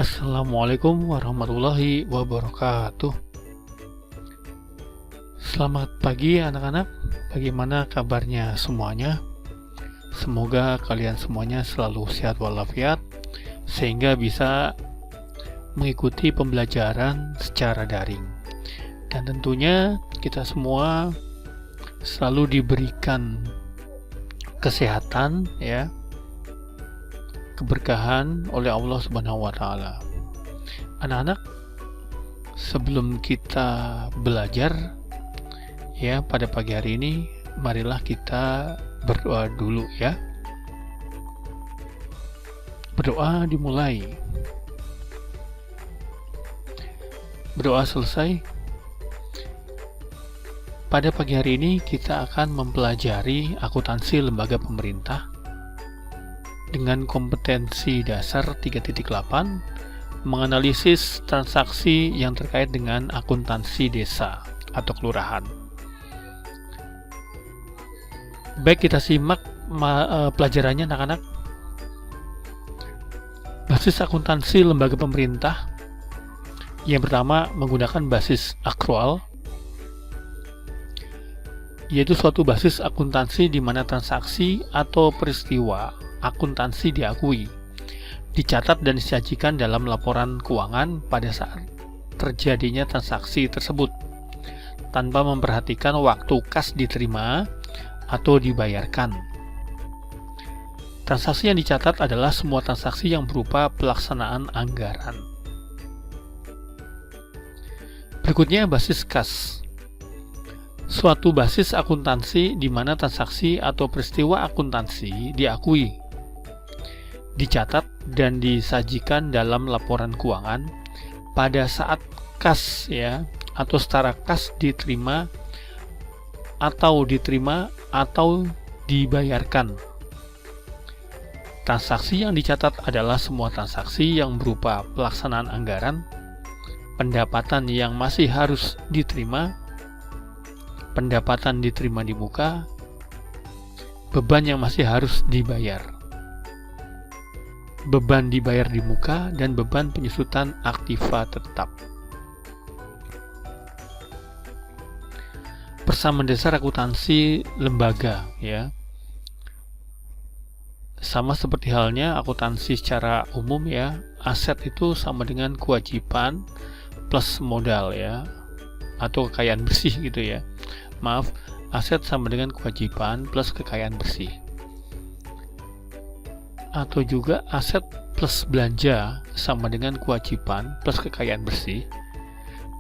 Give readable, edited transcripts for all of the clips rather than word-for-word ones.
Assalamualaikum warahmatullahi wabarakatuh. Selamat pagi anak-anak. Bagaimana kabarnya semuanya? Semoga kalian semuanya selalu sehat walafiat sehingga bisa mengikuti pembelajaran secara daring. Dan tentunya kita semua selalu diberikan kesehatan ya, keberkahan oleh Allah Subhanahu wa taala. Anak-anak, sebelum kita belajar ya pada pagi hari ini, marilah kita berdoa dulu ya. Berdoa dimulai. Berdoa selesai. Pada pagi hari ini kita akan mempelajari akuntansi lembaga pemerintah dengan kompetensi dasar 3.8, menganalisis transaksi yang terkait dengan akuntansi desa atau kelurahan. Baik, kita simak pelajarannya anak-anak. Basis akuntansi lembaga pemerintah. Yang pertama menggunakan basis akrual, yaitu suatu basis akuntansi di mana transaksi atau peristiwa akuntansi diakui, dicatat dan disajikan dalam laporan keuangan pada saat terjadinya transaksi tersebut, tanpa memperhatikan waktu kas diterima atau dibayarkan. Transaksi yang dicatat adalah semua transaksi yang berupa pelaksanaan anggaran. Berikutnya basis kas. Suatu basis akuntansi di mana transaksi atau peristiwa akuntansi diakui, dicatat dan disajikan dalam laporan keuangan pada saat kas ya atau setara kas diterima atau dibayarkan. Transaksi yang dicatat adalah semua transaksi yang berupa pelaksanaan anggaran, pendapatan yang masih harus diterima, pendapatan diterima di muka, beban yang masih harus dibayar, beban dibayar di muka, dan beban penyusutan aktiva tetap. Persamaan dasar akuntansi lembaga ya. Sama seperti halnya akuntansi secara umum ya, aset itu sama dengan kewajiban plus modal ya, atau kekayaan bersih gitu ya. Maaf, aset sama dengan kewajiban plus kekayaan bersih. Atau juga aset plus belanja sama dengan kewajiban plus kekayaan bersih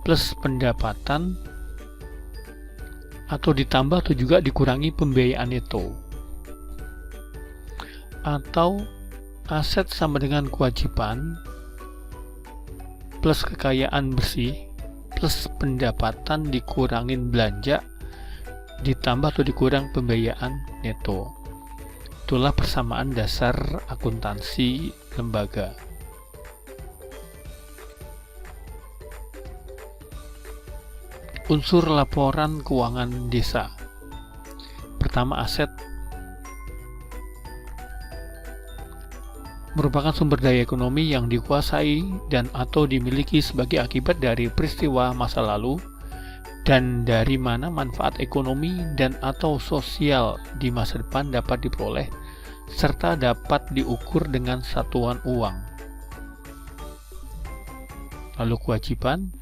plus pendapatan atau ditambah atau juga dikurangi pembiayaan itu. Atau aset sama dengan kewajiban plus kekayaan bersih plus pendapatan dikurangin belanja ditambah atau dikurang pembiayaan neto. Itulah persamaan dasar akuntansi lembaga. Unsur laporan keuangan desa. Pertama, aset merupakan sumber daya ekonomi yang dikuasai dan atau dimiliki sebagai akibat dari peristiwa masa lalu dan dari mana manfaat ekonomi dan atau sosial di masa depan dapat diperoleh serta dapat diukur dengan satuan uang. Lalu kewajiban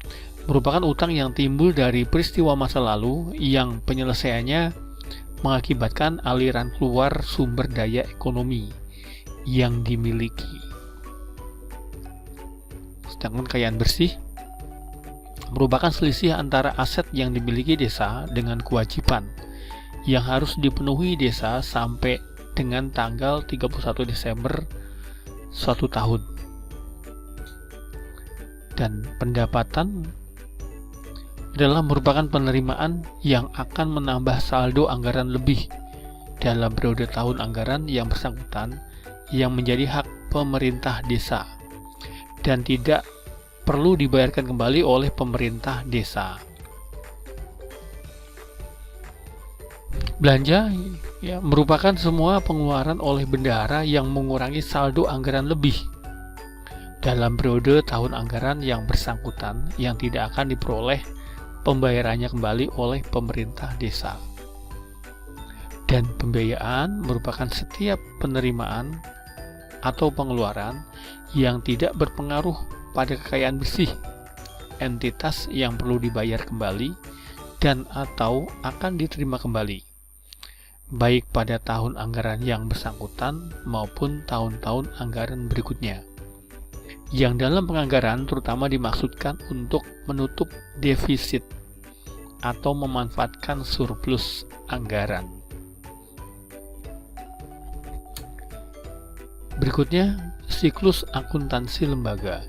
merupakan utang yang timbul dari peristiwa masa lalu yang penyelesaiannya mengakibatkan aliran keluar sumber daya ekonomi yang dimiliki. Sedangkan kekayaan bersih merupakan selisih antara aset yang dimiliki desa dengan kewajiban yang harus dipenuhi desa sampai dengan tanggal 31 Desember suatu tahun. Dan pendapatan adalah merupakan penerimaan yang akan menambah saldo anggaran lebih dalam periode tahun anggaran yang bersangkutan yang menjadi hak pemerintah desa dan tidak perlu dibayarkan kembali oleh pemerintah desa. Belanja ya, merupakan semua pengeluaran oleh bendahara yang mengurangi saldo anggaran lebih dalam periode tahun anggaran yang bersangkutan yang tidak akan diperoleh pembayarannya kembali oleh pemerintah desa. Dan pembiayaan merupakan setiap penerimaan atau pengeluaran yang tidak berpengaruh pada kekayaan bersih entitas yang perlu dibayar kembali dan atau akan diterima kembali, baik pada tahun anggaran yang bersangkutan maupun tahun-tahun anggaran berikutnya. Yang dalam penganggaran terutama dimaksudkan untuk menutup defisit atau memanfaatkan surplus anggaran. Berikutnya, siklus akuntansi lembaga.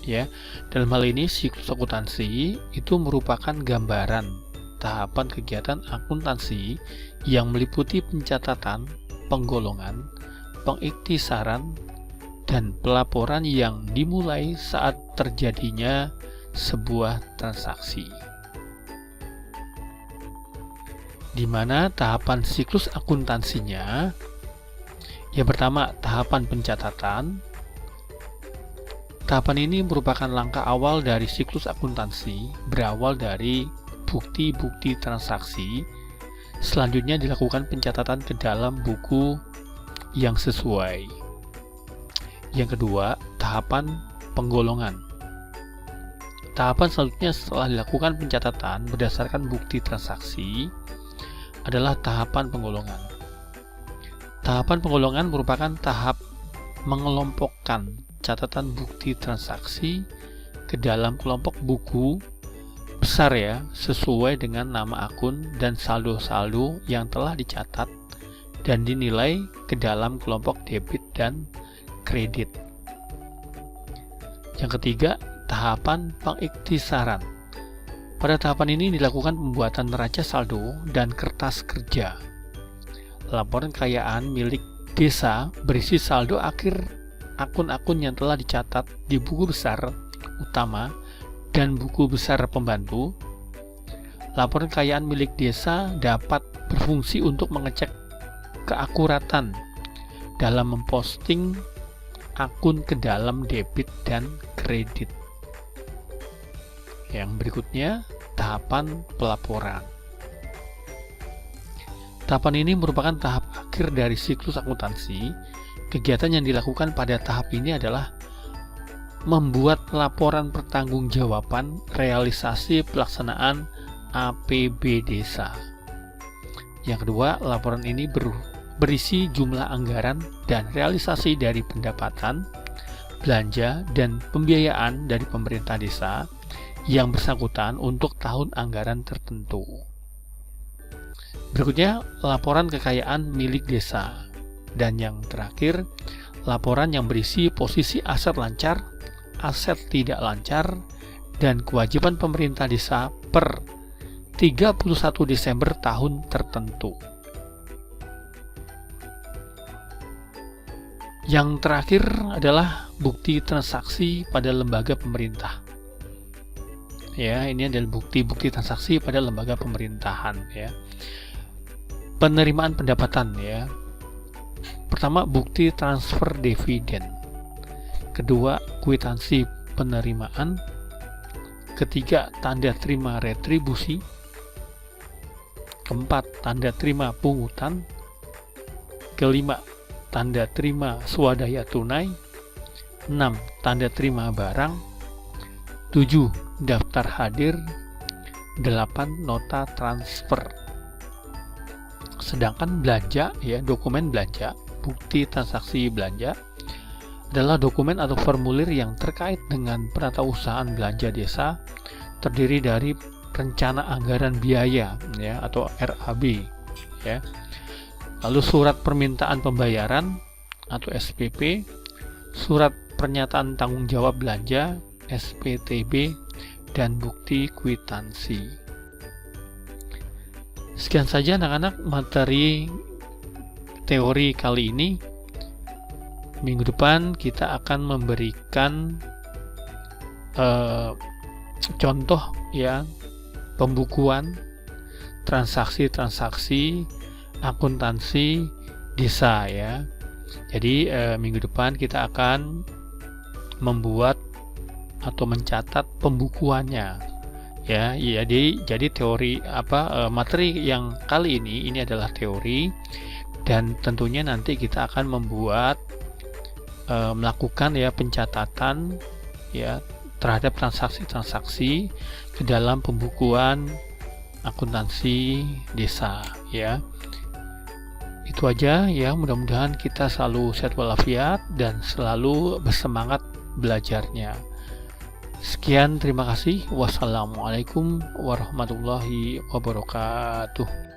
Ya, dalam hal ini siklus akuntansi itu merupakan gambaran tahapan kegiatan akuntansi yang meliputi pencatatan, penggolongan, pengiktisaran, dan pelaporan yang dimulai saat terjadinya sebuah transaksi. Di mana tahapan siklus akuntansinya, yang pertama tahapan pencatatan. Tahapan ini merupakan langkah awal dari siklus akuntansi, berawal dari bukti-bukti transaksi. Selanjutnya dilakukan pencatatan ke dalam buku yang sesuai. Yang kedua, tahapan penggolongan. Tahapan selanjutnya setelah dilakukan pencatatan berdasarkan bukti transaksi adalah tahapan penggolongan. Tahapan penggolongan merupakan tahap mengelompokkan catatan bukti transaksi ke dalam kelompok buku besar ya, sesuai dengan nama akun dan saldo-saldo yang telah dicatat dan dinilai ke dalam kelompok debit dan kredit. Yang ketiga, tahapan pengiktisaran. Pada tahapan ini dilakukan pembuatan neraca saldo dan kertas kerja. Laporan kekayaan milik desa berisi saldo akhir akun-akun yang telah dicatat di buku besar utama dan buku besar pembantu. Laporan kekayaan milik desa dapat berfungsi untuk mengecek keakuratan dalam memposting akun ke dalam debit dan kredit. Yang berikutnya, tahapan pelaporan. Tahapan ini merupakan tahap akhir dari siklus akuntansi. Kegiatan yang dilakukan pada tahap ini adalah membuat laporan pertanggungjawaban realisasi pelaksanaan APB desa. Yang kedua, laporan ini berisi jumlah anggaran dan realisasi dari pendapatan, belanja, dan pembiayaan dari pemerintah desa yang bersangkutan untuk tahun anggaran tertentu. Berikutnya, laporan kekayaan milik desa. Dan yang terakhir, laporan yang berisi posisi aset lancar, aset tidak lancar, dan kewajiban pemerintah desa per 31 Desember tahun tertentu. Yang terakhir adalah bukti transaksi pada lembaga pemerintah. Ya, ini adalah bukti-bukti transaksi pada lembaga pemerintahan ya. Penerimaan pendapatan ya. Pertama, bukti transfer dividen. Kedua, kwitansi penerimaan. Ketiga, tanda terima retribusi. Keempat, tanda terima pungutan. Kelima, tanda terima swadaya tunai. 6. Tanda terima barang. 7. Daftar hadir. 8. Nota transfer. Sedangkan belanja ya, dokumen belanja, bukti transaksi belanja adalah dokumen atau formulir yang terkait dengan penatausahaan belanja desa, terdiri dari rencana anggaran biaya ya atau RAB ya. Lalu surat permintaan pembayaran atau SPP, surat pernyataan tanggung jawab belanja SPTB, dan bukti kwitansi. Sekian saja anak-anak materi teori kali ini. Minggu depan kita akan memberikan contoh ya pembukuan transaksi-transaksi akuntansi desa ya. Jadi minggu depan kita akan membuat atau mencatat pembukuannya. Ya, jadi teori materi yang kali ini adalah teori, dan tentunya nanti kita akan melakukan ya pencatatan ya terhadap transaksi-transaksi ke dalam pembukuan akuntansi desa ya. Itu aja ya, mudah-mudahan kita selalu sehat walafiat dan selalu bersemangat belajarnya. Sekian, terima kasih. Wassalamualaikum warahmatullahi wabarakatuh.